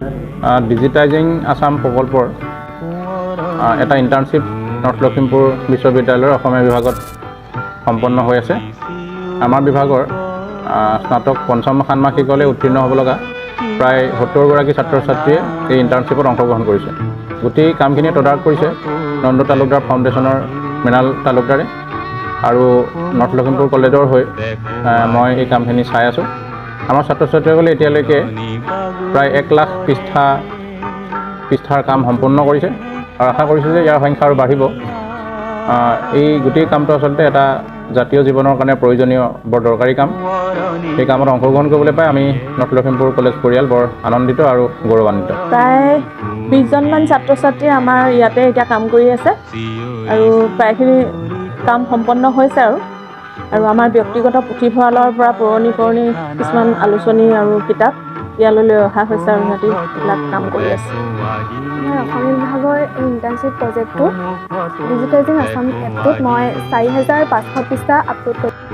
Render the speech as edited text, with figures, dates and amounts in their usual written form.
Digitising Assam প্ৰকল্পৰ এটা internship north Lakhimpur বিশ্ববিদ্যালয়ৰ অসমীয়া বিভাগত সম্পন্ন হৈ আছে। আমাৰ বিভাগৰ স্নাতক পঞ্চম ষান্মাসিকলৈ উত্তীৰ্ণ হ'ব লগা প্ৰায় 70 গৰাকী ছাত্ৰ ছাত্ৰীয়ে এই ইণ্টাৰ্ণশ্বিপত অংশগ্ৰহণ কৰিছে। গোটেই কামখিনি তদাৰক কৰিছে নন্দ তালুকদাৰ ফাউণ্ডেশ্যনৰ মৃণাল তালুকদাৰে আৰু নৰ্থ লখিমপুৰ কলেজৰ হৈ মই এই কামখিনি চাই আছোঁ। আমাৰ ছাত্ৰ ছাত্ৰীসকলে এতিয়ালৈকে প্ৰায় 1 লাখ পৃষ্ঠাৰ কাম সম্পূৰ্ণ কৰিছে আৰু আশা কৰিছোঁ যে ইয়াৰ সংখ্যা আৰু বাঢ়িব। এই গোটেই কামটো আচলতে এটা জাতীয় জীৱনৰ কাৰণে প্ৰয়োজনীয় বৰ দৰকাৰী কাম। এই কামত অংশগ্ৰহণ কৰিবলৈ পাই আমি নৰ্থ লখিমপুৰ কলেজ পৰিয়াল বৰ আনন্দিত আৰু গৌৰৱান্বিত। প্ৰায় 20জনমান ছাত্ৰ ছাত্ৰী আমাৰ ইয়াতে এতিয়া কাম কৰি আছে আৰু প্ৰায়খিনি কাম সম্পন্ন হৈছে আৰু আমাৰ ব্যক্তিগত পুথিভঁৰালৰ পৰা পুৰণি কিছুমান আলোচনী আৰু কিতাপ ইয়ালৈ লৈ অহা হৈছে আৰু সিহঁতি এইবিলাক কাম কৰি আছে। মই অসমীয়া বিভাগৰ এই ইণ্টাৰ্ণশ্বিপ প্ৰজেক্টটো ডিজিটাইজিং আসাম এপটোত মই 4500 পৃষ্ঠা আপলোড কৰিছোঁ।